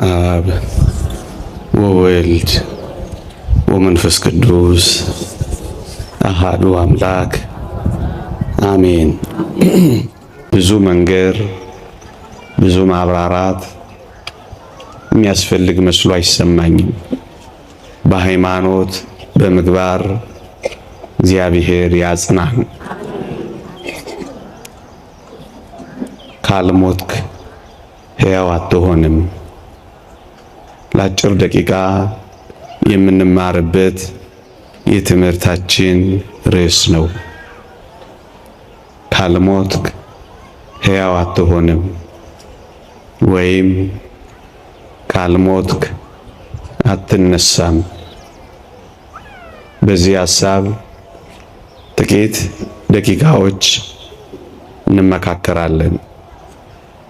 አብ ወወልድ ወመንፈስ ቅዱስ አሃዱ አምላክ አሜን። ብዙ መንገር ብዙ ማብራራት የሚያስፈልግ መስሎ አይሰማኝም። በሃይማኖት በምግባር እግዚአብሔር ያጽናን። ካልሞትክ ሕያው አትሆንም። ለአጭር ደቂቃ የምንማርበት የትምህርታችን ርዕስ ነው። ካልሞትክ ሕያው አትሆንም ወይም ካልሞትክ አትነሳም። በዚህ ሐሳብ ጥቂት ደቂቃዎች እንመካከራለን።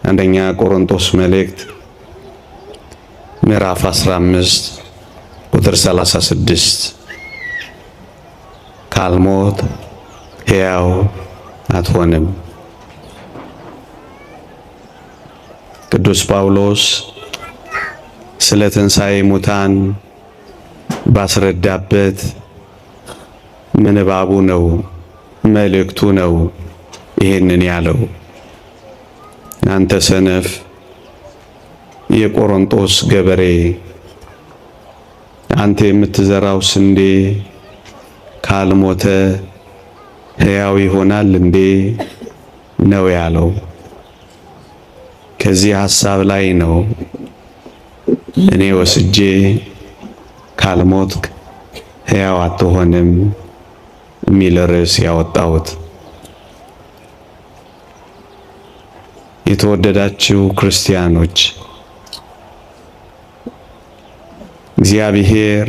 አንደኛ ቆሮንቶስ መልእክት ምዕራፍ 15 ቁጥር 36 ካልሞት ሕያው አትሆንም። ቅዱስ ጳውሎስ ስለ ትንሣኤ ሙታን ባስረዳበት ምንባቡ ነው፣ መልእክቱ ነው ይሄንን ያለው። አንተ ሰነፍ የቆሮንቶስ ገበሬ፣ አንተ የምትዘራው ስንዴ ካልሞተ ሕያው ይሆናል እንዴ ነው ያለው። ከዚህ ሐሳብ ላይ ነው እኔ ወስጄ ካልሞትክ ሕያው አትሆንም የሚል ርዕስ ያወጣሁት። የተወደዳችሁ ክርስቲያኖች፣ እግዚአብሔር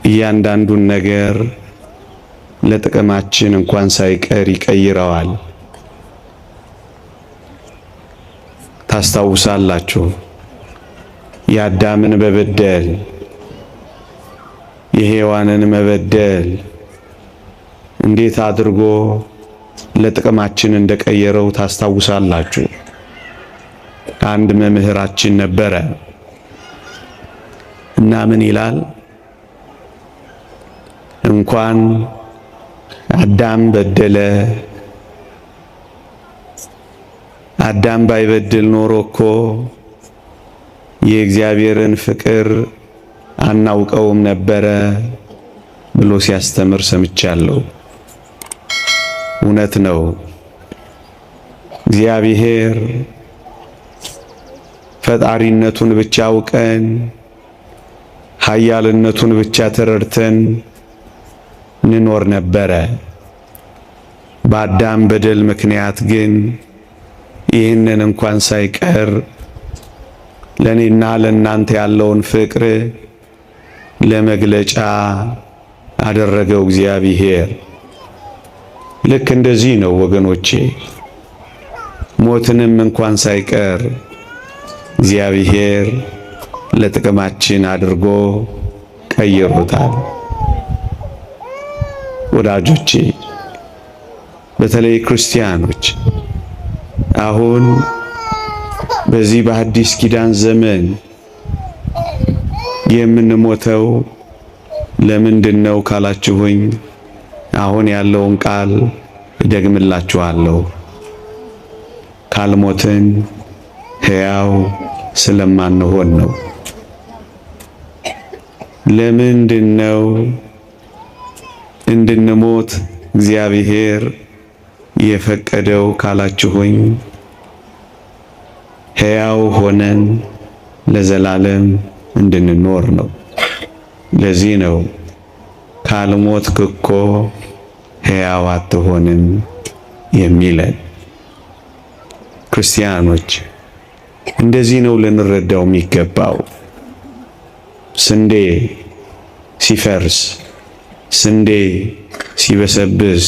እያንዳንዱን ነገር ለጥቅማችን እንኳን ሳይቀር ይቀይረዋል። ታስታውሳላችሁ፣ የአዳምን መበደል የሔዋንን መበደል እንዴት አድርጎ ለጥቅማችን እንደቀየረው ታስታውሳላችሁ። አንድ መምህራችን ነበረ እና ምን ይላል? እንኳን አዳም በደለ፣ አዳም ባይበድል ኖሮ እኮ የእግዚአብሔርን ፍቅር አናውቀውም ነበረ ብሎ ሲያስተምር ሰምቻለሁ። እውነት ነው። እግዚአብሔር ፈጣሪነቱን ብቻ አውቀን ኃያልነቱን ብቻ ተረድተን እንኖር ነበረ። በአዳም በደል ምክንያት ግን ይህንን እንኳን ሳይቀር ለኔና ለናንተ ያለውን ፍቅር ለመግለጫ አደረገው እግዚአብሔር። ልክ እንደዚህ ነው ወገኖቼ፣ ሞትንም እንኳን ሳይቀር እግዚአብሔር ለጥቅማችን አድርጎ ቀይሮታል። ወዳጆቼ፣ በተለይ ክርስቲያኖች አሁን በዚህ በአዲስ ኪዳን ዘመን የምንሞተው ለምንድን ነው ካላችሁኝ፣ አሁን ያለውን ቃል እደግምላችኋለሁ። ካልሞትን ሕያው ስለማንሆን ነው። ለምንድን ነው እንድንሞት እግዚአብሔር የፈቀደው ካላችሁኝ፣ ሕያው ሆነን ለዘላለም እንድንኖር ነው። ለዚህ ነው ካልሞትክ እኮ ሕያው አትሆንም የሚለን። ክርስቲያኖች እንደዚህ ነው ልንረዳው የሚገባው። ስንዴ ሲፈርስ፣ ስንዴ ሲበሰብስ፣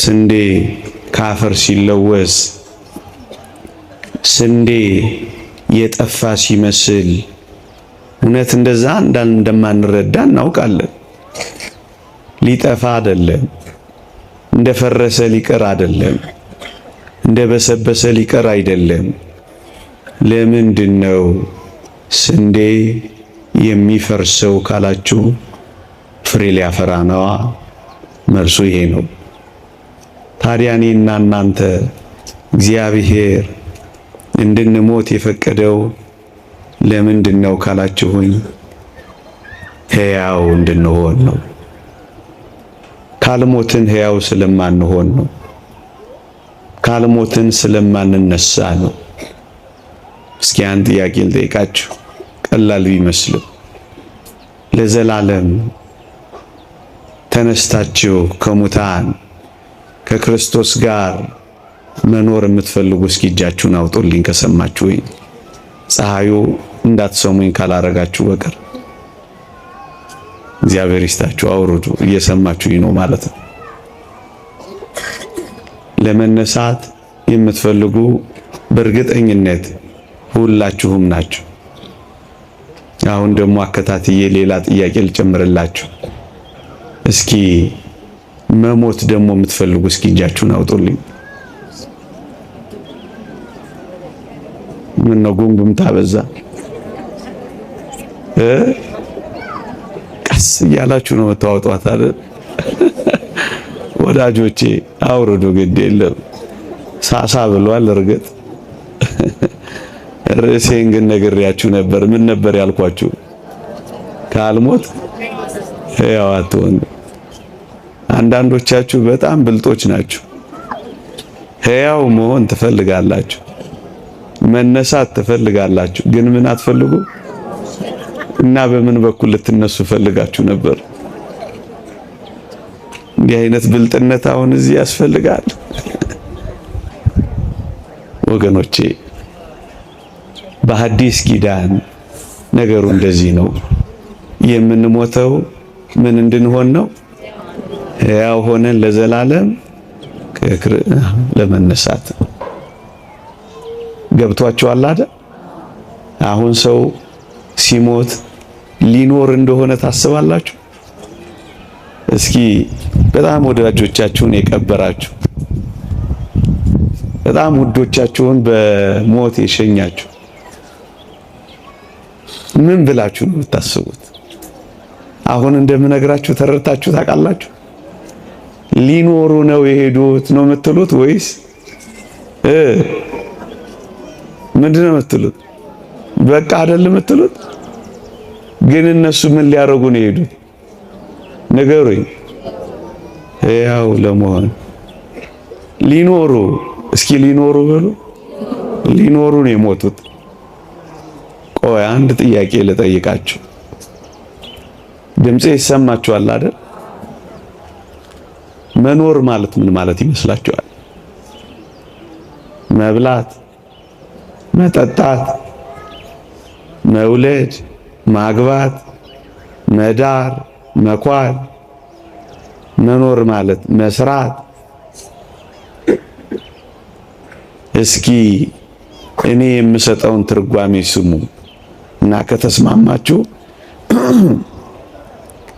ስንዴ ካፈር ሲለወስ፣ ስንዴ የጠፋ ሲመስል እውነት እንደዛ እንደማንረዳ እናውቃለን። ሊጠፋ አይደለም፣ እንደፈረሰ ሊቀር አይደለም፣ እንደበሰበሰ ሊቀር አይደለም። ለምንድነው ስንዴ የሚፈርሰው ካላችሁ ፍሬ ሊያፈራ ነዋ። መልሱ ይሄ ነው። ታዲያ እኔና እናንተ እግዚአብሔር እንድንሞት የፈቀደው ለምንድነው ካላችሁኝ ሕያው እንድንሆን ነው። ካልሞትን ሕያው ስለማንሆን ነው። ካልሞትን ስለማንነሳ ነው። እስኪ አንድ ጥያቄ ልጠይቃችሁ፣ ቀላል ቢመስልም ለዘላለም ተነስታችሁ ከሙታን ከክርስቶስ ጋር መኖር የምትፈልጉ እስኪ እጃችሁን አውጡልኝ ከሰማችሁኝ። ፀሐዩ እንዳትሰሙኝ ካላረጋችሁ በቀር እግዚአብሔር ይስጣችሁ፣ አውርዱ። እየሰማችሁኝ ነው ማለት ነው። ለመነሳት የምትፈልጉ በእርግጠኝነት ሁላችሁም ናችሁ። አሁን ደግሞ አከታትዬ ሌላ ጥያቄ ልጨምርላችሁ። እስኪ መሞት ደግሞ የምትፈልጉ እስኪ እጃችሁን አውጡልኝ። ምን ነው ጉምጉምታ በዛ? ቀስ እያላችሁ ነው የምታወጧት አይደል? ወዳጆቼ አውርዱ፣ ግድ የለም ሳሳ ብሏል። እርግጥ ርዕሴን ግን ነግሬያችሁ ነበር። ምን ነበር ያልኳችሁ? ካልሞት ሕያው አትሆን። አንዳንዶቻችሁ በጣም ብልጦች ናችሁ። ሕያው መሆን ትፈልጋላችሁ፣ መነሳት ትፈልጋላችሁ፣ ግን ምን አትፈልጉ እና በምን በኩል ልትነሱ ፈልጋችሁ ነበር? እንዲህ አይነት ብልጥነት አሁን እዚህ ያስፈልጋል ወገኖቼ። በሐዲስ ኪዳን ነገሩ እንደዚህ ነው። የምንሞተው ምን እንድንሆን ነው? ሕያው ሆነን ለዘላለም ለመነሳት። ገብቷችኋል አይደል? አሁን ሰው ሲሞት ሊኖር እንደሆነ ታስባላችሁ? እስኪ በጣም ወዳጆቻችሁን የቀበራችሁ፣ በጣም ውዶቻችሁን በሞት የሸኛችሁ ምን ብላችሁ ነው የምታስቡት? አሁን እንደምነግራችሁ ተረድታችሁ ታውቃላችሁ? ሊኖሩ ነው የሄዱት ነው የምትሉት ወይስ ምንድነው የምትሉት? በቃ አይደለም የምትሉት? ግን እነሱ ምን ሊያደርጉ ነው የሄዱት? ንገሩኝ። ሕያው ለመሆን ሊኖሩ፣ እስኪ ሊኖሩ በሉ። ሊኖሩ ነው የሞቱት። ቆይ አንድ ጥያቄ ልጠይቃችሁ። ድምጼ ይሰማችኋል አይደል? መኖር ማለት ምን ማለት ይመስላችኋል? መብላት፣ መጠጣት፣ መውለድ፣ ማግባት፣ መዳር፣ መኳል። መኖር ማለት መስራት። እስኪ እኔ የምሰጠውን ትርጓሜ ስሙ እና ከተስማማችሁ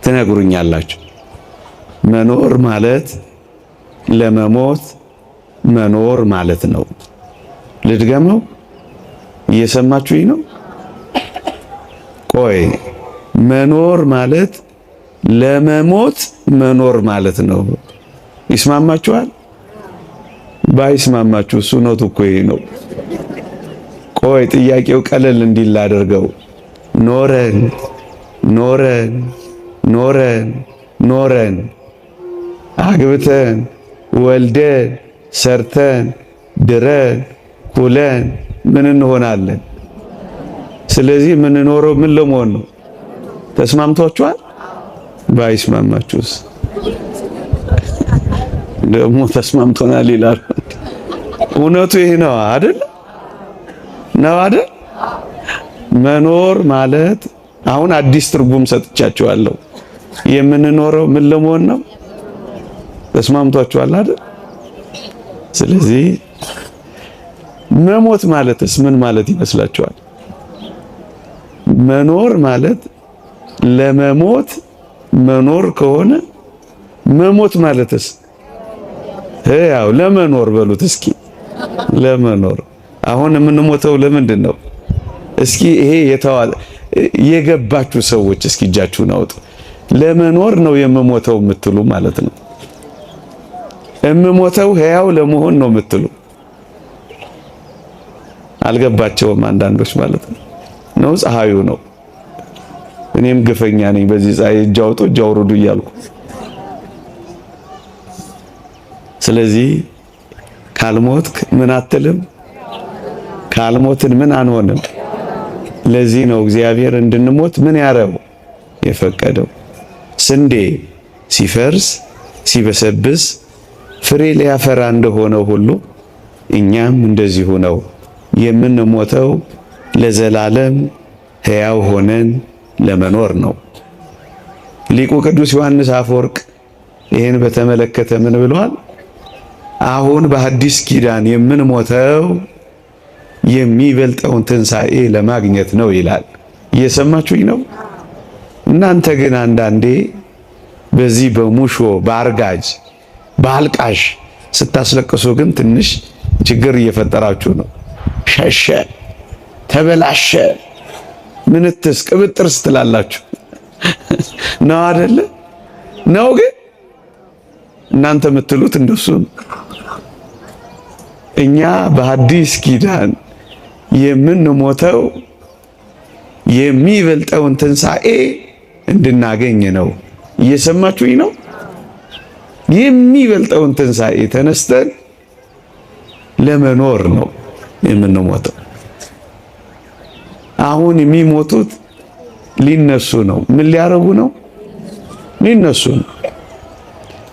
ትነግሩኛላችሁ። መኖር ማለት ለመሞት መኖር ማለት ነው። ልድገመው፣ እየሰማችሁኝ ነው? ቆይ መኖር ማለት ለመሞት መኖር ማለት ነው። ይስማማችኋል? ባይስማማችሁ እሱ ነው እኮ ይሄ ነው። ቆይ ጥያቄው ቀለል እንዲል አድርገው። ኖረን ኖረን ኖረን ኖረን አግብተን ወልደን ሰርተን ድረን ኩለን ምን እንሆናለን? ስለዚህ የምንኖረው ምን ለመሆን ነው? ተስማምቷችኋል? ባይስማማችሁስ ደግሞ ተስማምቶናል ይላሉ። እውነቱ ይሄ ነው አይደል? ነው አይደል? መኖር ማለት አሁን አዲስ ትርጉም ሰጥቻችኋለሁ። የምንኖረው ምን ለመሆን ነው? ተስማምቷችኋል አይደል? ስለዚህ መሞት ማለትስ ምን ማለት ይመስላችኋል? መኖር ማለት ለመሞት መኖር ከሆነ መሞት ማለትስ ያው ለመኖር በሉት እስኪ። ለመኖር አሁን የምንሞተው ለምንድን ነው? እስኪ ይሄ የገባችሁ ሰዎች እስኪ እጃችሁን አውጡ። ለመኖር ነው የምሞተው የምትሉ ማለት ነው። የምሞተው ሕያው ለመሆን ነው የምትሉ አልገባቸውም አንዳንዶች ማለት ነው። ፀሐዩ ነው። እኔም ግፈኛ ነኝ በዚህ ፀሐይ እጅ አውጡ እጅ አውርዱ እያልኩ። ስለዚህ ካልሞትክ ምን አትልም? ካልሞትን ምን አንሆንም? ለዚህ ነው እግዚአብሔር እንድንሞት ምን ያረው የፈቀደው። ስንዴ ሲፈርስ ሲበሰብስ ፍሬ ሊያፈራ እንደሆነው ሁሉ እኛም እንደዚሁ ነው የምንሞተው ለዘላለም ሕያው ሆነን ለመኖር ነው። ሊቁ ቅዱስ ዮሐንስ አፈወርቅ ይህን በተመለከተ ምን ብሏል? አሁን በሐዲስ ኪዳን የምንሞተው የሚበልጠውን ትንሣኤ ለማግኘት ነው ይላል። እየሰማችሁኝ ነው? እናንተ ግን አንዳንዴ በዚህ በሙሾ በአርጋጅ በአልቃሽ ስታስለቅሱ ግን ትንሽ ችግር እየፈጠራችሁ ነው። ሸሸ፣ ተበላሸ፣ ምንትስ ቅብጥርስ ትላላችሁ ነው አይደለ? ነው ግን እናንተ የምትሉት እንደሱ ነው። እኛ በሐዲስ ኪዳን የምንሞተው የሚበልጠውን ትንሣኤ እንድናገኝ ነው። እየሰማችሁኝ ነው? የሚበልጠውን ትንሣኤ ተነስተን ለመኖር ነው የምንሞተው። አሁን የሚሞቱት ሊነሱ ነው። ምን ሊያረጉ ነው? ሊነሱ ነው።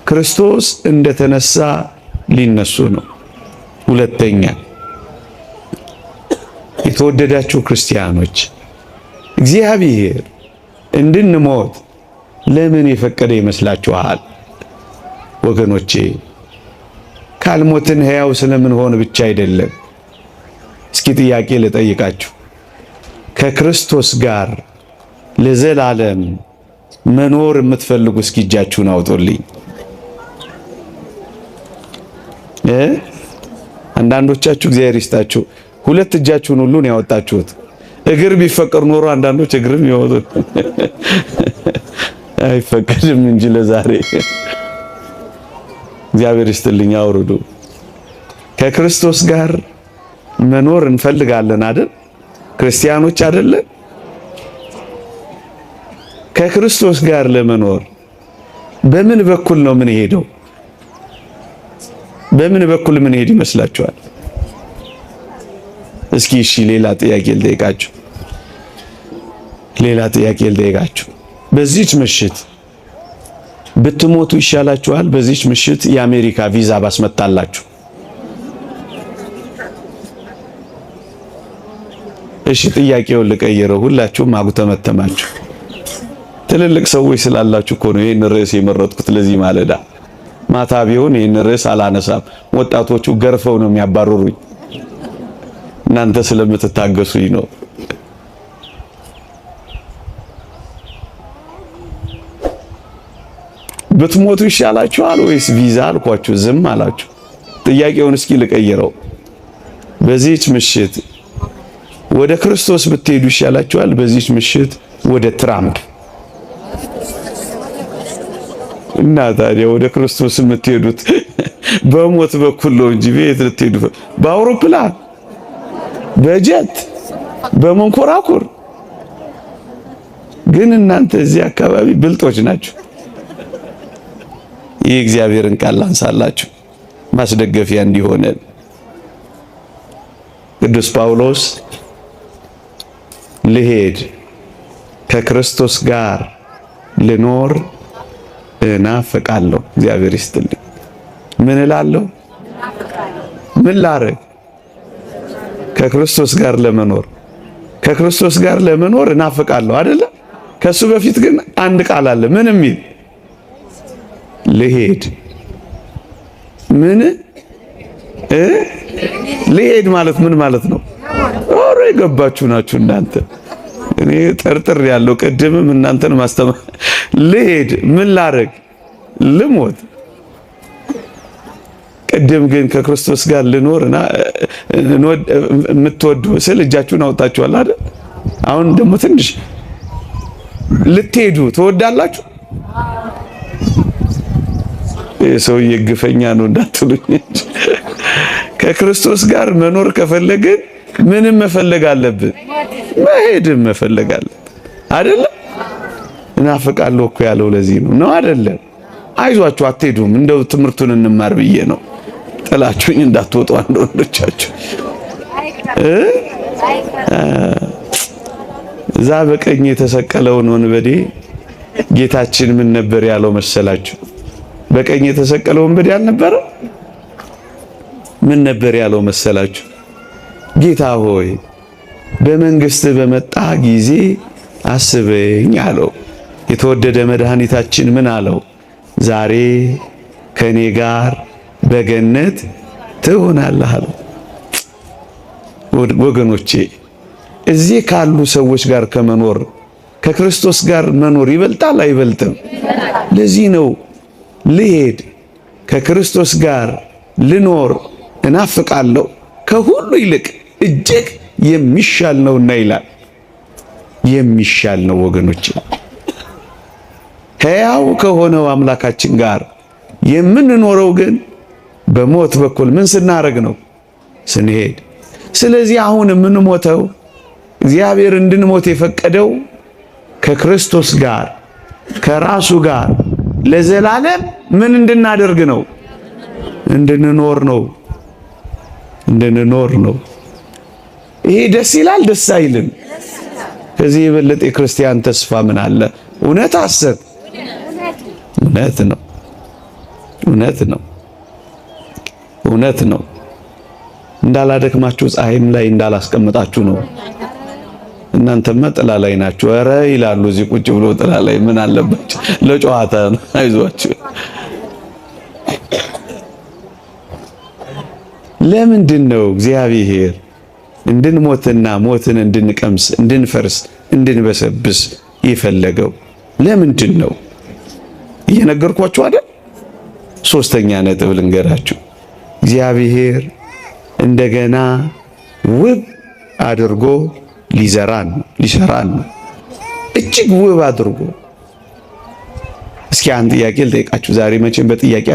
ክርስቶስ እንደተነሳ ሊነሱ ነው። ሁለተኛ የተወደዳችሁ ክርስቲያኖች እግዚአብሔር እንድንሞት ለምን የፈቀደ ይመስላችኋል? ወገኖቼ ካልሞትን ሕያው ስለምን ሆነ ብቻ አይደለም። እስኪ ጥያቄ ልጠይቃችሁ። ከክርስቶስ ጋር ለዘላለም መኖር የምትፈልጉ እስኪ እጃችሁን አውጡልኝ። አንዳንዶቻችሁ እግዚአብሔር ይስጣችሁ ሁለት እጃችሁን ሁሉ ነው ያወጣችሁት። እግር ቢፈቀር ኖሮ አንዳንዶች እግርም ይወጡ አይፈቀድም እንጂ ለዛሬ እግዚአብሔር ይስጥልኝ አውርዱ። ከክርስቶስ ጋር መኖር እንፈልጋለን አይደል? ክርስቲያኖች አይደለን? ከክርስቶስ ጋር ለመኖር በምን በኩል ነው ምን ሄደው? በምን በኩል ምን ሄድ ይመስላችኋል? እስኪ እሺ ሌላ ጥያቄ ልጠይቃችሁ። በዚህች ምሽት ብትሞቱ ይሻላችኋል? በዚህች ምሽት የአሜሪካ ቪዛ ባስመጣላችሁ? እሺ ጥያቄውን ልቀይረው። ሁላችሁም አጉተመተማችሁ። ትልልቅ ሰዎች ስላላችሁ እኮ ነው ይሄን ርዕስ የመረጥኩት ለዚህ ማለዳ። ማታ ቢሆን ይሄን ርዕስ አላነሳም። ወጣቶቹ ገርፈው ነው የሚያባርሩኝ። እናንተ ስለምትታገሱኝ ነው። ብትሞቱ ይሻላችኋል ወይስ ቪዛ አልኳችሁ? ዝም አላችሁ። ጥያቄውን እስኪ ልቀይረው። በዚህች ምሽት ወደ ክርስቶስ ብትሄዱ ይሻላችኋል? በዚህች ምሽት ወደ ትራምፕ? እና ታዲያ ወደ ክርስቶስ የምትሄዱት በሞት በኩል ነው እንጂ ቤት ልትሄዱ በአውሮፕላን፣ በጀት፣ በመንኮራኩር። ግን እናንተ እዚህ አካባቢ ብልጦች ናችሁ። ይህ እግዚአብሔርን ቃል አንሳላችሁ ማስደገፊያ እንዲሆነን ቅዱስ ጳውሎስ ልሄድ ከክርስቶስ ጋር ልኖር እናፍቃለሁ። እግዚአብሔር ይስጥልኝ። ምን እላለሁ? ምን ላረግ? ከክርስቶስ ጋር ለመኖር ከክርስቶስ ጋር ለመኖር እናፍቃለሁ አይደለ? ከሱ በፊት ግን አንድ ቃል አለ። ምን የሚል? ልሄድ። ምን ልሄድ ማለት ምን ማለት ነው? ኦሬ የገባችሁ ናችሁ እናንተ። እኔ ጠርጥር ያለው ቅድምም እናንተን ማስተማር። ልሄድ ምን ላረግ? ልሞት። ቅድም ግን ከክርስቶስ ጋር ልኖርና የምትወዱ ስል እጃችሁን አውጣችኋል አይደል? አሁን ደግሞ ትንሽ ልትሄዱ ትወዳላችሁ? ሰውዬ ግፈኛ ነው እንዳትሉኝ። ከክርስቶስ ጋር መኖር ከፈለግን ምንም መፈለግ አለብን? መሄድም መፈለግ አለብን አይደለ? እናፍቃለሁ እኮ ያለው ለዚህ ነው አይደለም? አይዟችሁ አትሄዱም፣ እንደው ትምህርቱን እንማር ብዬ ነው። ጥላችሁኝ እንዳትወጡ አንድ ወንዶቻችሁ እዛ በቀኝ የተሰቀለውን ወንበዴ ጌታችን ምን ነበር ያለው መሰላችሁ? በቀኝ የተሰቀለው ወንበዴ አልነበረ? ምን ነበር ያለው መሰላችሁ? ጌታ ሆይ በመንግስት በመጣ ጊዜ አስበኝ አለው። የተወደደ መድኃኒታችን ምን አለው? ዛሬ ከኔ ጋር በገነት ትሆናለህ አለው። ወገኖቼ እዚህ ካሉ ሰዎች ጋር ከመኖር ከክርስቶስ ጋር መኖር ይበልጣል አይበልጥም? ለዚህ ነው ልሄድ ከክርስቶስ ጋር ልኖር እናፍቃለሁ ከሁሉ ይልቅ እጅግ የሚሻል ነውና ይላል። የሚሻል ነው ወገኖቼ። ሕያው ከሆነው አምላካችን ጋር የምንኖረው ግን በሞት በኩል ምን ስናረግ ነው? ስንሄድ። ስለዚህ አሁን የምንሞተው እግዚአብሔር እንድንሞት የፈቀደው ከክርስቶስ ጋር ከራሱ ጋር ለዘላለም ምን እንድናደርግ ነው? እንድንኖር ነው። እንድንኖር ነው። ይሄ ደስ ይላል ደስ አይልም? ከዚህ የበለጠ የክርስቲያን ተስፋ ምን አለ? እውነት ሐሰት? እውነት ነው። እውነት ነው። እውነት ነው። እንዳላደክማችሁ ፀሐይም ላይ እንዳላስቀምጣችሁ ነው። እናንተማ ጥላ ላይ ናችሁ። ኧረ ይላሉ እዚህ ቁጭ ብሎ ጥላ ላይ ምን አለባችሁ? ለጨዋታ ነው። አይዟችሁ። ለምንድን ነው እግዚአብሔር እንድንሞትና ሞትን እንድንቀምስ እንድንፈርስ እንድንበሰብስ የፈለገው? ለምንድን ነው? እየነገርኳችሁ አይደል? ሶስተኛ ነጥብ ልንገራችሁ። እግዚአብሔር እንደገና ውብ አድርጎ ሊሰራን ነው። እጅግ ውብ አድርጎ። እስኪ አንድ ጥያቄ ልጠይቃችሁ። ዛሬ መቼም በጥያቄ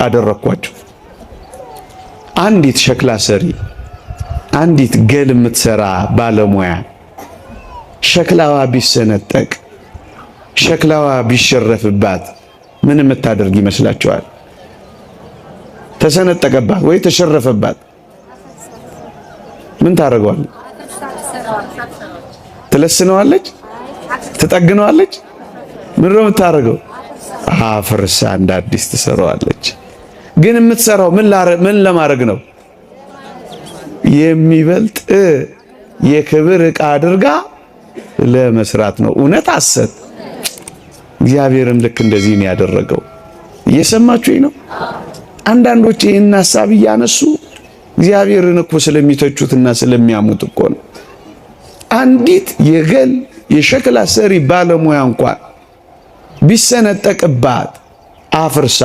አደረኳችሁ። አንዲት ሸክላ ሰሪ፣ አንዲት ገል የምትሰራ ባለሙያ ሸክላዋ ቢሰነጠቅ፣ ሸክላዋ ቢሸረፍባት ምን የምታደርግ ይመስላችኋል? ተሰነጠቀባት ወይ ተሸረፈባት ምን ታደርገዋለች? ትለስነዋለች? ትጠግነዋለች? ምን ነው የምታደርገው? አፍርሳ እንደ አዲስ ትሰራዋለች። ግን የምትሰራው ምን ለማድረግ ነው? የሚበልጥ የክብር ዕቃ አድርጋ ለመስራት ነው። እውነት ሐሰት? እግዚአብሔርም ልክ እንደዚህ ነው ያደረገው። እየሰማችሁኝ ነው? አንዳንዶች ይህን ሐሳብ እያነሱ እግዚአብሔርን እኮ ስለሚተቹትና ስለሚያሙት እኮ ነው። አንዲት የሸክላ ሰሪ ባለሙያ እንኳን ቢሰነጠቅባት አፍርሳ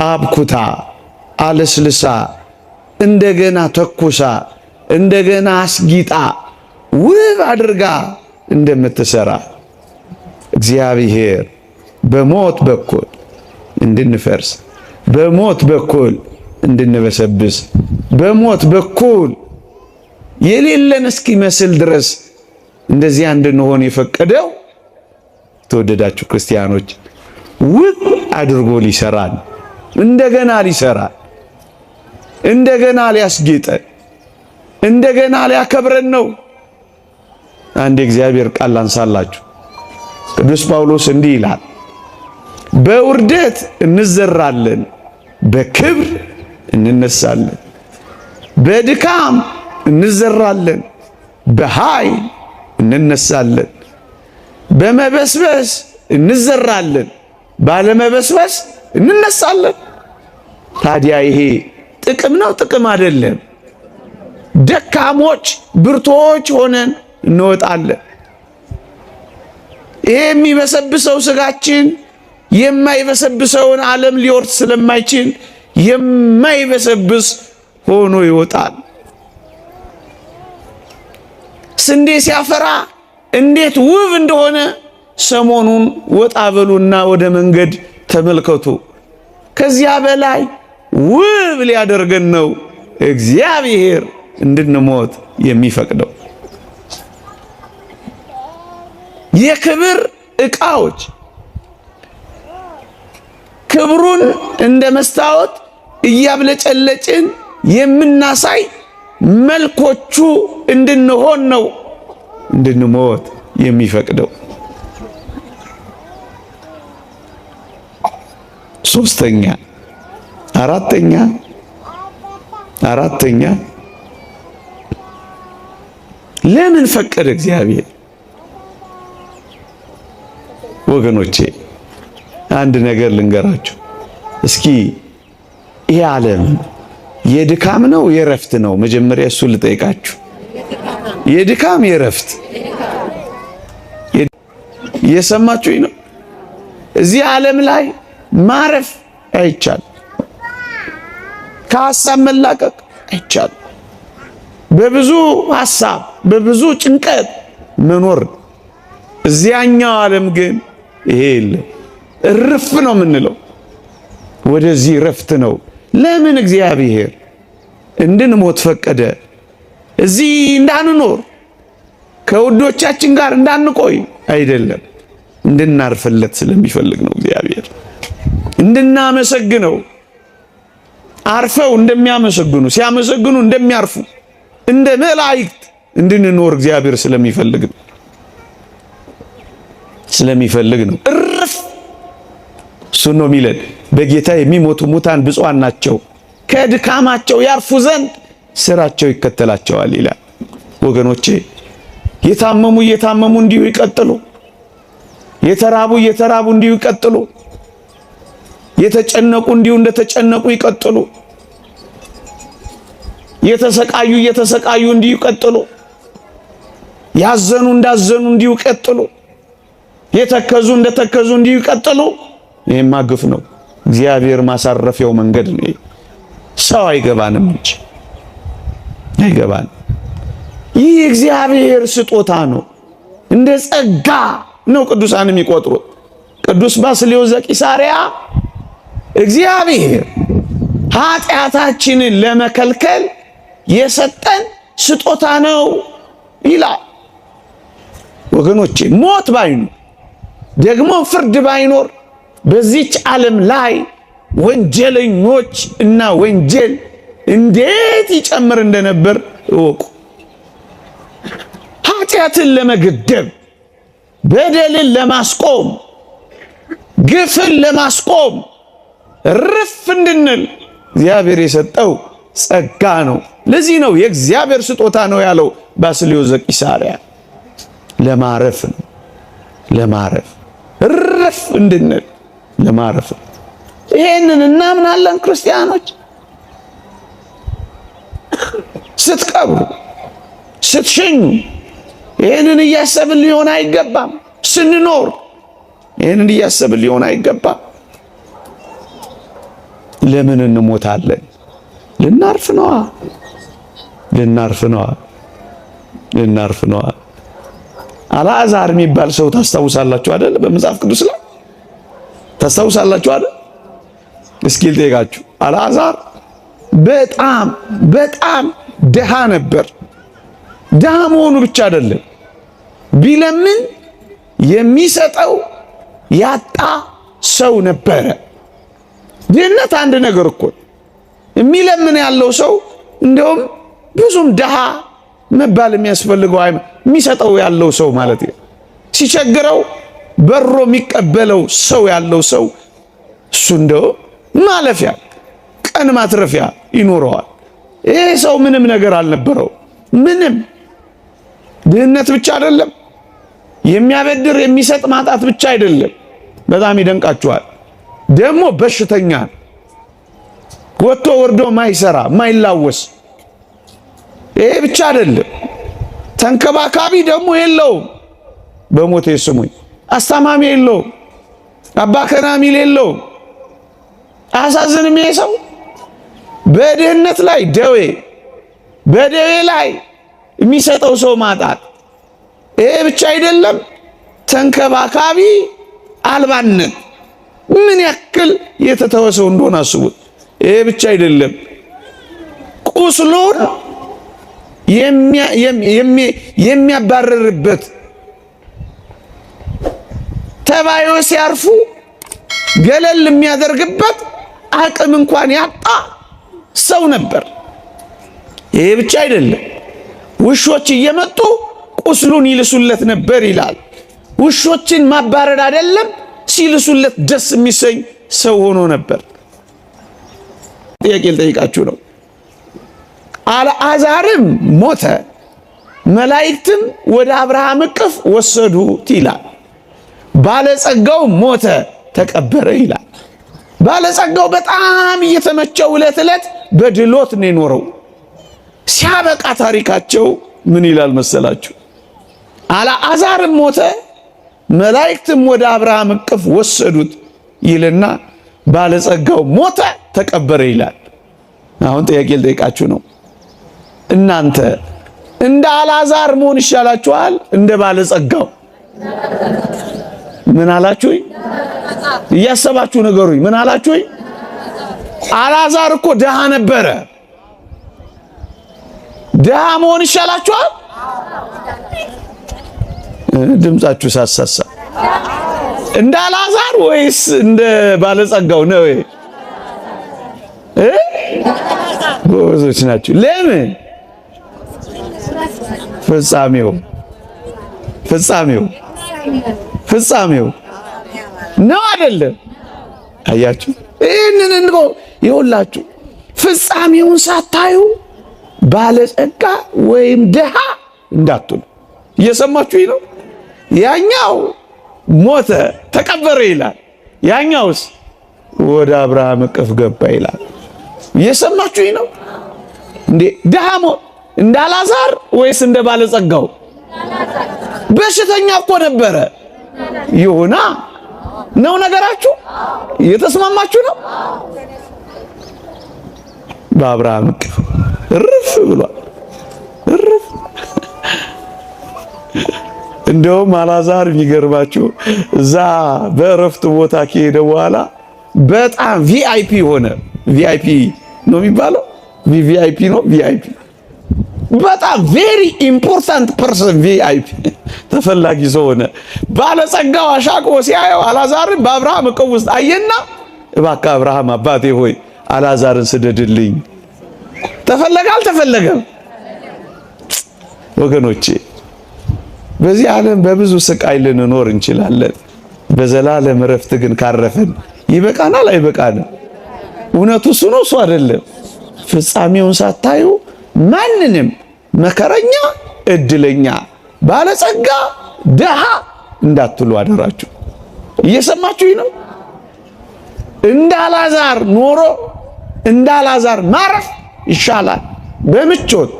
አብኩታ አለስልሳ እንደገና ተኩሳ እንደገና አስጊጣ ውብ አድርጋ እንደምትሰራ እግዚአብሔር በሞት በኩል እንድንፈርስ፣ በሞት በኩል እንድንበሰብስ፣ በሞት በኩል የሌለን እስኪመስል ድረስ እንደዚያ እንድንሆን የፈቀደው ተወደዳችሁ ክርስቲያኖች ውብ አድርጎ ሊሰራን፣ እንደገና ሊሰራን፣ እንደገና ሊያስጌጠን፣ እንደገና ሊያከብረን ነው። አንድ እግዚአብሔር ቃል ላንሳላችሁ። ቅዱስ ጳውሎስ እንዲህ ይላል፣ በውርደት እንዘራለን፣ በክብር እንነሳለን። በድካም እንዘራለን፣ በኃይል እንነሳለን። በመበስበስ እንዘራለን፣ ባለመበስበስ እንነሳለን። ታዲያ ይሄ ጥቅም ነው? ጥቅም አይደለም። ደካሞች ብርቶች ሆነን እንወጣለን። ይሄ የሚበሰብሰው ስጋችን የማይበሰብሰውን ዓለም ሊወርስ ስለማይችል የማይበሰብስ ሆኖ ይወጣል። ስንዴ ሲያፈራ እንዴት ውብ እንደሆነ ሰሞኑን ወጣ በሉና ወደ መንገድ ተመልከቱ። ከዚያ በላይ ውብ ሊያደርገን ነው እግዚአብሔር እንድንሞት የሚፈቅደው። የክብር ዕቃዎች ክብሩን እንደ መስታወት እያብለጨለጭን የምናሳይ መልኮቹ እንድንሆን ነው እንድንሞት የሚፈቅደው። አራተኛ ለምን ፈቀደ እግዚአብሔር? ወገኖቼ አንድ ነገር ልንገራችሁ እስኪ። ይሄ ዓለም የድካም ነው የረፍት ነው? መጀመሪያ እሱ ልጠይቃችሁ። የድካም የረፍት እየሰማችሁኝ ነው? እዚህ ዓለም ላይ ማረፍ አይቻልም። ከሐሳብ መላቀቅ አይቻልም። በብዙ ሐሳብ በብዙ ጭንቀት መኖር። እዚያኛው ዓለም ግን ይሄ የለም። እርፍ ነው የምንለው። ወደዚህ ረፍት ነው። ለምን እግዚአብሔር እንድንሞት ፈቀደ? እዚህ እንዳንኖር ከውዶቻችን ጋር እንዳንቆይ አይደለም፣ እንድናርፍለት ስለሚፈልግ ነው እግዚአብሔር። እንድናመሰግነው፣ አርፈው እንደሚያመሰግኑ ሲያመሰግኑ እንደሚያርፉ እንደ መላእክት እንድንኖር እግዚአብሔር ስለሚፈልግ ነው። እርፍ እሱ ነው የሚለን። በጌታ የሚሞቱ ሙታን ብፁዓን ናቸው፣ ከድካማቸው ያርፉ ዘንድ ስራቸው ይከተላቸዋል ይላል። ወገኖቼ የታመሙ እየታመሙ እንዲሁ ይቀጥሉ። የተራቡ እየተራቡ እንዲሁ ይቀጥሉ። የተጨነቁ እንዲሁ እንደተጨነቁ ይቀጥሉ። የተሰቃዩ እየተሰቃዩ እንዲሁ ይቀጥሉ። ያዘኑ እንዳዘኑ እንዲሁ ይቀጥሉ። የተከዙ እንደተከዙ እንዲሁ ይቀጥሉ። ይሄማ ግፍ ነው። እግዚአብሔር ማሳረፊያው መንገድ ነው። ሰው አይገባንም እንጂ አይገባን። ይህ እግዚአብሔር ስጦታ ነው። እንደ ጸጋ ነው ቅዱሳን የሚቆጥሩት። ቅዱስ ባስልዮስ ዘቂሳርያ እግዚአብሔር ኃጢአታችንን ለመከልከል የሰጠን ስጦታ ነው ይላል። ወገኖቼ ሞት ባይኖር ደግሞ ፍርድ ባይኖር በዚች ዓለም ላይ ወንጀለኞች እና ወንጀል እንዴት ይጨምር እንደነበር እወቁ። ኃጢአትን ለመገደብ፣ በደልን ለማስቆም፣ ግፍን ለማስቆም እርፍ እንድንል እግዚአብሔር የሰጠው ጸጋ ነው። ለዚህ ነው የእግዚአብሔር ስጦታ ነው ያለው ባስልዮስ ዘቂሳርያ። ለማረፍ ነው። ለማረፍ እርፍ እንድንል ለማረፍ። ይሄንን እናምናለን ክርስቲያኖች። ስትቀብሩ ስትሸኙ ይሄንን እያሰብን ሊሆን አይገባም። ስንኖር ይሄንን እያሰብን ሊሆን አይገባም። ለምን እንሞታለን? ልናርፍ ነዋ። ልናርፍ ነዋ። አልዓዛር የሚባል ሰው ታስታውሳላችሁ አይደል? በመጽሐፍ ቅዱስ ላይ ታስታውሳላችሁ አይደል? እስኪ ልጠይቃችሁ። አልዓዛር በጣም ድሃ ነበር። ድሃ መሆኑ ብቻ አይደለም፣ ቢለምን የሚሰጠው ያጣ ሰው ነበረ። ድህነት አንድ ነገር እኮ የሚለምን ያለው ሰው እንደውም ብዙም ድሃ መባል የሚያስፈልገው የሚሰጠው ያለው ሰው ማለት ነው። ሲቸግረው በሮ የሚቀበለው ሰው ያለው ሰው እሱ እንደው ማለፊያ ቀን ማትረፊያ ይኖረዋል። ይሄ ሰው ምንም ነገር አልነበረው። ምንም ድህነት ብቻ አይደለም፣ የሚያበድር የሚሰጥ ማጣት ብቻ አይደለም። በጣም ይደንቃችኋል። ደግሞ በሽተኛ ወጥቶ ወርዶ ማይሰራ ማይላወስ። ይሄ ብቻ አይደለም፣ ተንከባካቢ ደግሞ የለውም። በሞቴ ስሙኝ፣ አስታማሚ የለውም፣ አባ ከናሚል የለውም። አያሳዝንም? ይሄ ሰው በድህነት ላይ ደዌ፣ በደዌ ላይ የሚሰጠው ሰው ማጣት። ይሄ ብቻ አይደለም፣ ተንከባካቢ አልባነት ምን ያክል የተተወ ሰው እንደሆነ አስቡት። ይሄ ብቻ አይደለም፣ ቁስሉን የሚያባረርበት ተባዮች ሲያርፉ ገለል የሚያደርግበት አቅም እንኳን ያጣ ሰው ነበር። ይሄ ብቻ አይደለም፣ ውሾች እየመጡ ቁስሉን ይልሱለት ነበር ይላል። ውሾችን ማባረር አይደለም ሲልሱለት ደስ የሚሰኝ ሰው ሆኖ ነበር። ጥያቄ ልጠይቃችሁ ነው። አልዓዛርም ሞተ፣ መላእክትም ወደ አብርሃም እቅፍ ወሰዱት ይላል። ባለጸጋው ሞተ፣ ተቀበረ ይላል። ባለጸጋው በጣም እየተመቸው ዕለት ዕለት በድሎት ነው የኖረው። ሲያበቃ ታሪካቸው ምን ይላል መሰላችሁ? አልዓዛርም ሞተ፣ መላእክትም ወደ አብርሃም እቅፍ ወሰዱት ይልና ባለጸጋው ሞተ፣ ተቀበረ ይላል። አሁን ጥያቄ ልጠይቃችሁ ነው። እናንተ እንደ አልዓዛር መሆን ይሻላችኋል እንደ ባለጸጋው? ምን አላችሁኝ? እያሰባችሁ ነገሩኝ። ምን አላችሁኝ? አልዓዛር እኮ ድሃ ነበረ። ድሃ መሆን ይሻላችኋል? ድምጻችሁ ሳሳሳ እንደ አልዓዛር ወይስ እንደ ባለጸጋው ነው? ጎበዞች ናችሁ። ለምን? ፍጻሜው ነው አይደለም? አያችሁ፣ ይህንን እንቆ ይኸውላችሁ፣ ፍጻሜውን ሳታዩ ባለጸጋ ወይም ድሃ እንዳትሉ። እየሰማችሁ ነው? ያኛው ሞተ ተቀበረ ይላል፣ ያኛውስ ወደ አብርሃም እቅፍ ገባ ይላል። እየሰማችሁ ነው እንዴ? ድሃ እንደ አልዓዛር ወይስ እንደ ባለጸጋው? በሽተኛ እኮ ነበረ። ይሁና ነው ነገራችሁ? እየተስማማችሁ ነው? በአብርሃም እቅፍ እርፍ ብሏል። እርፍ። እንደውም አልዓዛር የሚገርባችሁ እዛ በእረፍት ቦታ ከሄደ በኋላ በጣም ቪአይፒ ሆነ። ቪአይፒ ነው የሚባለው? ቪአይፒ ነው። ቪአይፒ በጣም ቬሪ ኢምፖርታንት ፐርሰን፣ ቪአይፒ ተፈላጊ ሰው ሆነ። ባለጸጋው አሻቅቦ ሲያየው አልዓዛርን በአብርሃም እቅፍ ውስጥ አየና፣ እባክህ አብርሃም አባቴ ሆይ አልዓዛርን ስደድልኝ። ተፈለገ አልተፈለገም? ወገኖቼ በዚህ ዓለም በብዙ ስቃይ ልንኖር እንችላለን። በዘላለም እረፍት ግን ካረፈን ይበቃናል አይበቃንም? እውነቱ እሱ ነው እሱ አይደለም? ፍጻሜውን ሳታዩ ማንንም መከረኛ፣ እድለኛ፣ ባለጸጋ፣ ድሃ እንዳትሉ አደራችሁ። እየሰማችሁ ነው? እንደ አልዓዛር ኖሮ እንደ አልዓዛር ማረፍ ይሻላል። በምቾት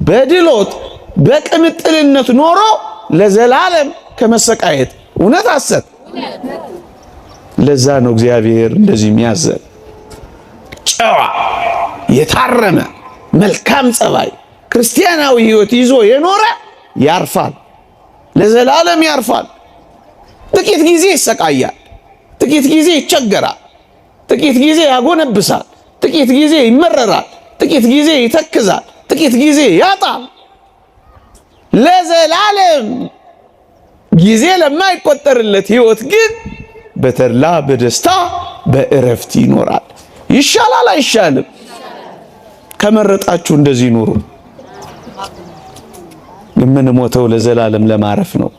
በድሎት በቅምጥልነት ኖሮ ለዘላለም ከመሰቃየት እውነት ሐሰት። ለዛ ነው እግዚአብሔር እንደዚህ የሚያዘን። ጨዋ የታረመ መልካም ጸባይ ክርስቲያናዊ ሕይወት ይዞ የኖረ ያርፋል፣ ለዘላለም ያርፋል። ጥቂት ጊዜ ይሰቃያል፣ ጥቂት ጊዜ ይቸገራል፣ ጥቂት ጊዜ ያጎነብሳል፣ ጥቂት ጊዜ ይመረራል፣ ጥቂት ጊዜ ይተክዛል፣ ጥቂት ጊዜ ያጣል። ለዘላለም ጊዜ ለማይቆጠርለት ሕይወት ግን በተድላ በደስታ በእረፍት ይኖራል። ይሻላል አይሻልም? ከመረጣችሁ እንደዚህ ኑሩ። የምንሞተው ለዘላለም ለማረፍ ነው።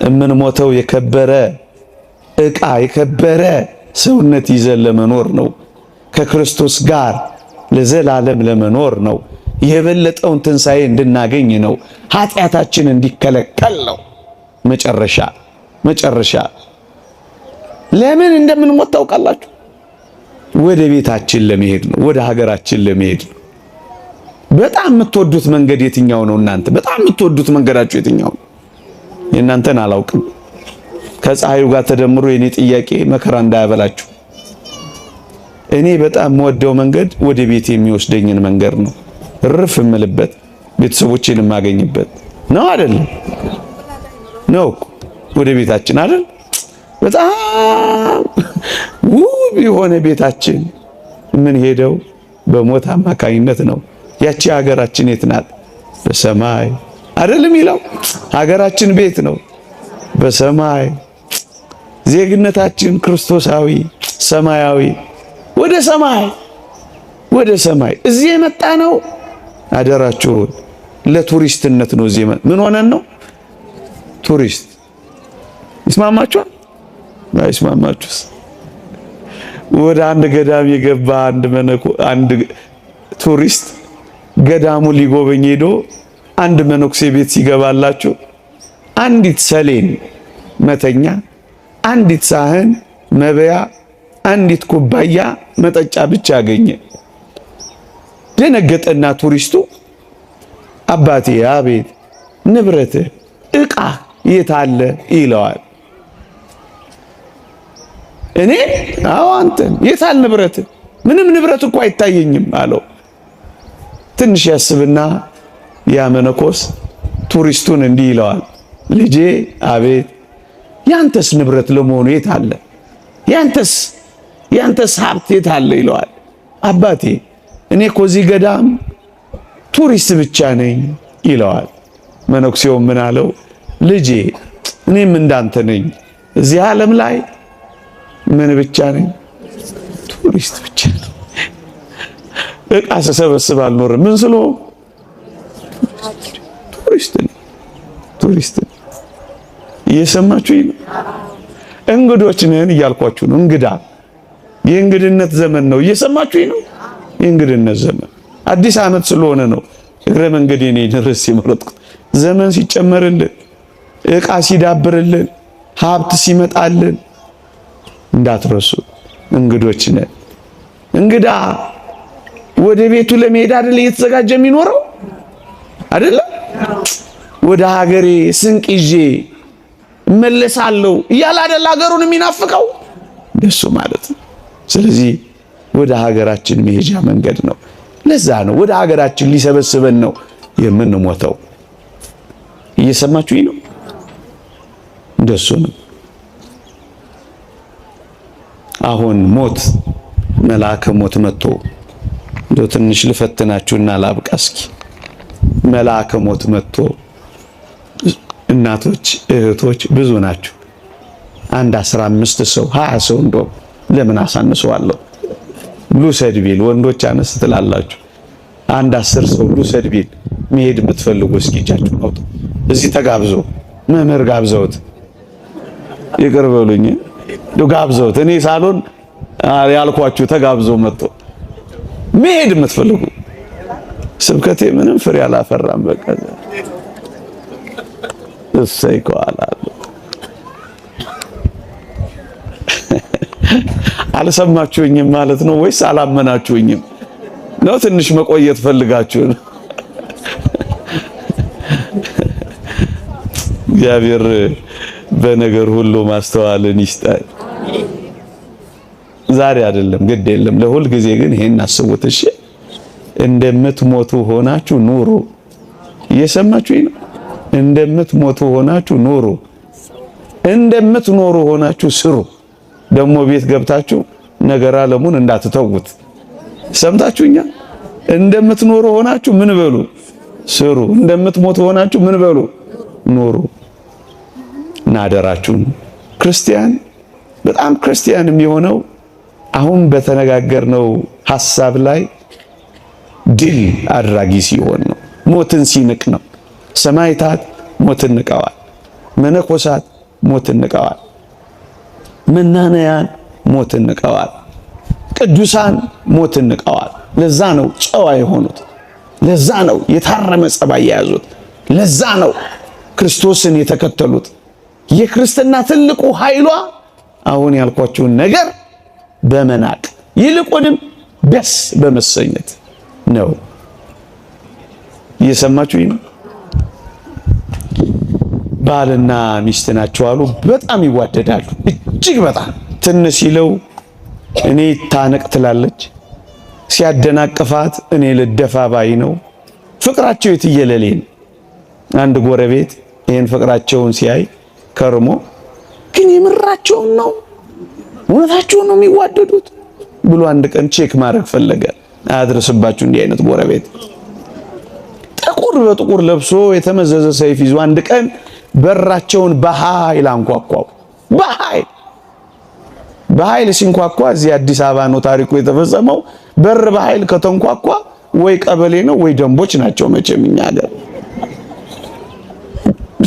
የምንሞተው የከበረ ዕቃ የከበረ ሰውነት ይዘን ለመኖር ነው። ከክርስቶስ ጋር ለዘላለም ለመኖር ነው። የበለጠውን ትንሣኤ እንድናገኝ ነው። ኃጢአታችን እንዲከለከል ነው። መጨረሻ ለምን እንደምንሞት ታውቃላችሁ? ወደ ቤታችን ለመሄድ ነው። ወደ ሀገራችን ለመሄድ ነው። በጣም የምትወዱት መንገድ የትኛው ነው? እናንተ በጣም የምትወዱት መንገዳችሁ የትኛው ነው? የእናንተን አላውቅም። ከፀሐዩ ጋር ተደምሮ የኔ ጥያቄ መከራ እንዳያበላችሁ። እኔ በጣም የምወደው መንገድ ወደ ቤት የሚወስደኝን መንገድ ነው። እርፍ እምልበት ቤተሰቦቼን የማገኝበት ነው አይደለም? ነው ወደ ቤታችን አይደል? በጣም ውብ የሆነ ቤታችን ምን ሄደው በሞት አማካኝነት ነው። ያቺ ሀገራችን የት ናት? በሰማይ አይደለም ይላል። ሀገራችን ቤት ነው በሰማይ። ዜግነታችን ክርስቶሳዊ ሰማያዊ፣ ወደ ሰማይ ወደ ሰማይ። እዚህ የመጣ ነው አደራችሁን ለቱሪስትነት ነው። እዚህ ምን ሆነን ነው? ቱሪስት። ይስማማችኋል? አይስማማችሁስ? ወደ አንድ ገዳም የገባ አንድ ቱሪስት ገዳሙ ሊጎበኝ ሄዶ አንድ መነኩሴ ቤት ሲገባላችሁ አንዲት ሰሌን መተኛ፣ አንዲት ሳህን መበያ፣ አንዲት ኩባያ መጠጫ ብቻ አገኘ። ደነገጠና ቱሪስቱ አባቴ አቤት ንብረት ዕቃ የት አለ ይለዋል። እኔ አዎ አንተን የት አለ ንብረት? ምንም ንብረት እኮ አይታየኝም አለው። ትንሽ ያስብና ያ መነኮስ ቱሪስቱን እንዲህ ይለዋል፣ ልጄ አቤት ያንተስ ንብረት ለመሆኑ የት አለ? ያንተስ ሀብት የት አለ ይለዋል። አባቴ እኔ እኮ እዚህ ገዳም ቱሪስት ብቻ ነኝ ይለዋል። መነኩሴው ምን አለው? ልጄ እኔም እንዳንተ ነኝ። እዚህ ዓለም ላይ ምን ብቻ ነኝ? ቱሪስት ብቻ ነኝ። ዕቃ ስሰበስብ አልኖርም። ምን ስለሆንኩ? ቱሪስት ነኝ። እየሰማችሁኝ ነው? እንግዶች ነን እያልኳችሁ ነው። እንግዳ የእንግድነት ዘመን ነው። እየሰማችሁኝ ነው? የእንግድነት ዘመን አዲስ ዓመት ስለሆነ ነው እግረ መንገዴን ርዕስ የመረጥኩት። ዘመን ሲጨመርልን፣ ዕቃ ሲዳብርልን፣ ሀብት ሲመጣልን እንዳትረሱ እንግዶች ነን። እንግዳ ወደ ቤቱ ለመሄድ አይደል እየተዘጋጀ የሚኖረው አይደለ? ወደ ሀገሬ ስንቅ ይዤ እመለሳለሁ እያለ አይደል ሀገሩን የሚናፍቀው? እንደሱ ማለት ነው። ስለዚህ ወደ ሀገራችን መሄጃ መንገድ ነው። ለዛ ነው ወደ ሀገራችን ሊሰበስበን ነው የምንሞተው። እየሰማችሁኝ ነው? እንደሱ ነው። አሁን ሞት መልአከ ሞት መጥቶ እንደው ትንሽ ልፈትናችሁና ላብቃ እስኪ። መልአከ ሞት መጥቶ እናቶች እህቶች ብዙ ናችሁ። አንድ 15 ሰው 20 ሰው እንደው ለምን አሳንሰዋለሁ? ልውሰድ ቢል ወንዶች አነስ ትላላችሁ። አንድ 10 ሰው ልውሰድ ቢል መሄድ የምትፈልጉ እስኪ እጃችሁን አውጡ። እዚህ ተጋብዞ መምህር ጋብዘውት ይቅር በሉኝ ጋብዘውት እኔ ሳሎን ያልኳችሁ ተጋብዞ መጥቶ መሄድ የምትፈልጉ ስብከቴ ምንም ፍሬ አላፈራም። በቃ እሰይ ከዋላል አልሰማችሁኝም ማለት ነው ወይስ አላመናችሁኝም ነው? ትንሽ መቆየት ፈልጋችሁ ነው? እግዚአብሔር በነገር ሁሉ ማስተዋልን ይስጣል። ዛሬ አይደለም ግድ የለም ለሁል ጊዜ ግን ይሄን አስቡት እሺ። እንደምትሞቱ ሆናችሁ ኑሩ። እየሰማችሁኝ ነው? እንደምትሞቱ ሆናችሁ ኑሩ። እንደምትኖሩ ሆናችሁ ስሩ። ደግሞ ቤት ገብታችሁ ነገር ዓለሙን እንዳትተውት። ሰምታችሁኛ? እንደምትኖሩ ሆናችሁ ምን በሉ? ስሩ። እንደምትሞቱ ሆናችሁ ምን በሉ? ኑሩ። ናደራችሁን ክርስቲያን በጣም ክርስቲያን የሚሆነው አሁን በተነጋገርነው ሐሳብ ላይ ድል አድራጊ ሲሆን ነው። ሞትን ሲንቅ ነው። ሰማዕታት ሞትን ንቀዋል። መነኮሳት ሞትን ንቀዋል። መናንያን ሞትን ንቀዋል። ቅዱሳን ሞትን ንቀዋል። ለዛ ነው ጨዋ የሆኑት። ለዛ ነው የታረመ ጸባይ የያዙት። ለዛ ነው ክርስቶስን የተከተሉት። የክርስትና ትልቁ ኃይሏ አሁን ያልኳችሁን ነገር በመናቅ ይልቁንም ደስ በመሰኘት ነው። እየሰማችሁኝ ነው? ባልና ሚስት ናቸው አሉ። በጣም ይዋደዳሉ። እጅግ በጣም ትንሽ ሲለው እኔ ታነቅ ትላለች፣ ሲያደናቅፋት እኔ ልደፋ ባይ ነው። ፍቅራቸው የትየለሌ ነው። አንድ ጎረቤት ይሄን ፍቅራቸውን ሲያይ ከርሞ ግን የምራቸውን ነው እውነታቸውን ነው የሚዋደዱት ብሎ አንድ ቀን ቼክ ማድረግ ፈለገ። አያድርስባችሁ እንዲህ አይነት ጎረቤት። ጥቁር በጥቁር ለብሶ የተመዘዘ ሰይፍ ይዞ አንድ ቀን በራቸውን በኃይል አንኳኳው። በኃይል ሲንኳኳ እዚህ አዲስ አበባ ነው ታሪኩ የተፈጸመው። በር በኃይል ከተንኳኳ ወይ ቀበሌ ነው ወይ ደንቦች ናቸው መቼም እኛ ሀገር።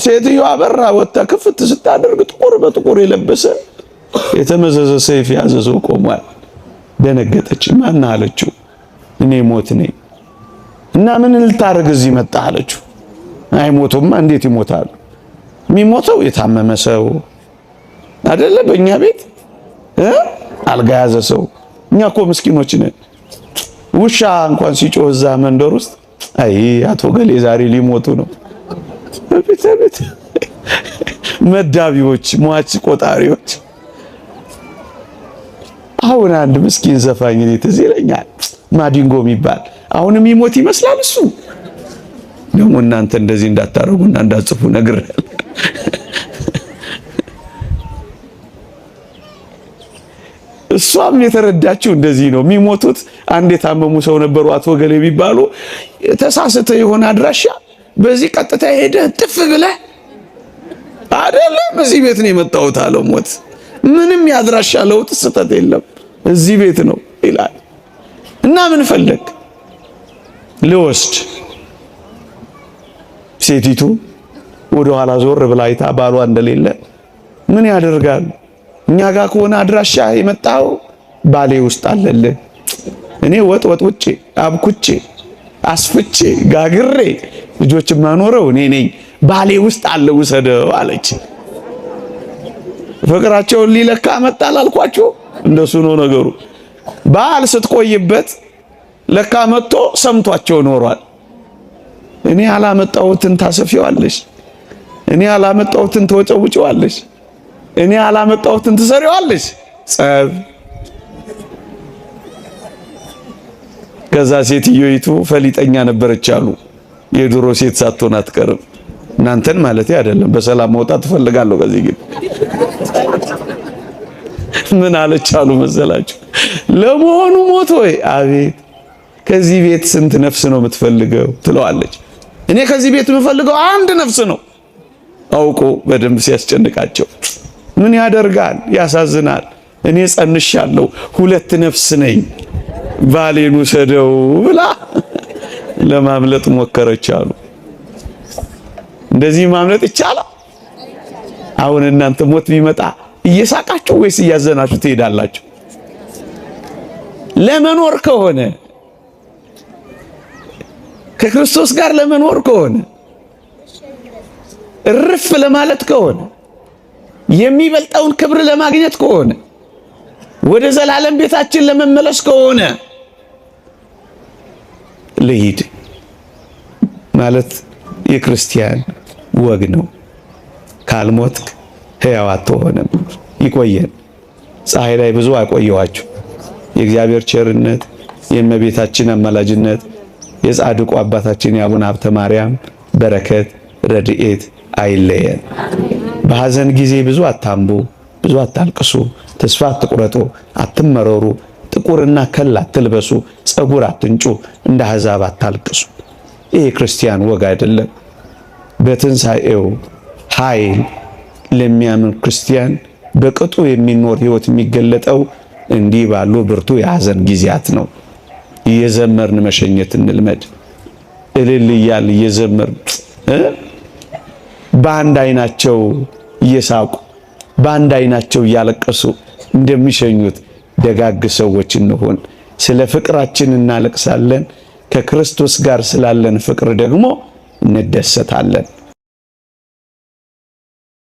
ሴትዮዋ በራ ወጣ ክፍት ስታደርግ ጥቁር በጥቁር የለበሰ የተመዘዘ ሰይፍ ያዘ ሰው ቆሟል። ደነገጠች። ማን አለችው? እኔ ሞት ነኝ እና ምን ልታረግ እዚህ መጣ አለችው። አይሞቱማ እንዴት ይሞታሉ? የሚሞተው የታመመ ሰው አይደለ? በእኛ ቤት አልጋ ያዘ ሰው። እኛ እኮ ምስኪኖች ነን። ውሻ እንኳን ሲጮህ እዛ መንደር ውስጥ አይ አቶ ገሌ ዛሬ ሊሞቱ ነው። ቤት መዳቢዎች፣ ሟች ቆጣሪዎች። አሁን አንድ ምስኪን ዘፋኝ እኔ ትዝ ይለኛል፣ ማዲንጎ የሚባል አሁንም ይሞት ይመስላል እሱ። ደግሞ እናንተ እንደዚህ እንዳታረጉና እንዳጽፉ ነግሬያለሁ። እሷም የተረዳችው እንደዚህ ነው። የሚሞቱት አንድ የታመሙ ሰው ነበሩ አቶ ገሌ የሚባሉ። ተሳስተ የሆነ አድራሻ በዚህ ቀጥታ ሄደ ጥፍ ብለህ አይደለም እዚህ ቤት ነው የመጣሁት አለ ሞት። ምንም ያድራሻ ለውጥ ስህተት የለም እዚህ ቤት ነው ይላል። እና ምን ፈለግ ልወስድ። ሴቲቱ ወደ ኋላ ዞር ብላ አይታ ባሏ እንደሌለ ምን ያደርጋል? እኛ ጋር ከሆነ አድራሻ የመጣው ባሌ ውስጥ አለልህ። እኔ ወጥ ውጬ አብኩቼ አስፍቼ ጋግሬ ልጆች ማኖረው እኔ ነኝ። ባሌ ውስጥ አለ ውሰደው አለች። ፍቅራቸውን ሊለካ መጣል አልኳችሁ። እንደሱ ነው ነገሩ። ባል ስትቆይበት ለካ መጥቶ ሰምቷቸው ኖሯል። እኔ አላመጣሁትን ታሰፊዋለሽ፣ እኔ አላመጣሁትን ተወጨውጨዋለሽ፣ እኔ አላመጣሁትን ትሰሪዋለሽ። ጸብ። ከዛ ሴትዮይቱ ፈሊጠኛ ነበረች አሉ። የድሮ ሴት ሳትሆን አትቀርም። እናንተን ማለት አይደለም። በሰላም መውጣት ትፈልጋለሁ። ከዚህ ግን ምን አለች አሉ መሰላችሁ? ለመሆኑ ሞት ወይ? አቤት። ከዚህ ቤት ስንት ነፍስ ነው የምትፈልገው? ትለዋለች። እኔ ከዚህ ቤት የምፈልገው አንድ ነፍስ ነው። አውቆ በደንብ ሲያስጨንቃቸው ምን ያደርጋል? ያሳዝናል። እኔ ጸንሻለሁ፣ 2 ነፍስ ነኝ፣ ባሌን ውሰደው ብላ ለማምለጥ ሞከረች አሉ። እንደዚህ ማምለጥ ይቻላል? አሁን እናንተ ሞት ቢመጣ እየሳቃችሁ ወይስ እያዘናችሁ ትሄዳላችሁ? ለመኖር ከሆነ ከክርስቶስ ጋር ለመኖር ከሆነ እርፍ ለማለት ከሆነ የሚበልጠውን ክብር ለማግኘት ከሆነ ወደ ዘላለም ቤታችን ለመመለስ ከሆነ ልሂድ ማለት የክርስቲያን ወግ ነው። ካልሞትክ ሕያው አትሆንም። ይቆየን። ፀሐይ ላይ ብዙ አቆየዋችሁ። የእግዚአብሔር ቸርነት፣ የእመቤታችን አማላጅነት፣ የጻድቁ አባታችን የአቡነ ሀብተ ማርያም በረከት ረድኤት አይለየን። በሐዘን ጊዜ ብዙ አታምቡ፣ ብዙ አታልቅሱ፣ ተስፋ አትቁረጡ፣ አትመረሩ፣ ጥቁርና ከል አትልበሱ፣ ጸጉር አትንጩ፣ እንደ አሕዛብ አታልቅሱ። ይህ ክርስቲያን ወግ አይደለም። በትንሣኤው ኃይል ለሚያምን ክርስቲያን በቅጡ የሚኖር ሕይወት የሚገለጠው እንዲህ ባሉ ብርቱ የሐዘን ጊዜያት ነው። እየዘመርን መሸኘት እንልመድ። እልል እያል እየዘመርን በአንድ አይናቸው እየሳቁ በአንድ አይናቸው እያለቀሱ እንደሚሸኙት ደጋግ ሰዎች እንሆን። ስለ ፍቅራችን እናለቅሳለን፣ ከክርስቶስ ጋር ስላለን ፍቅር ደግሞ እንደሰታለን።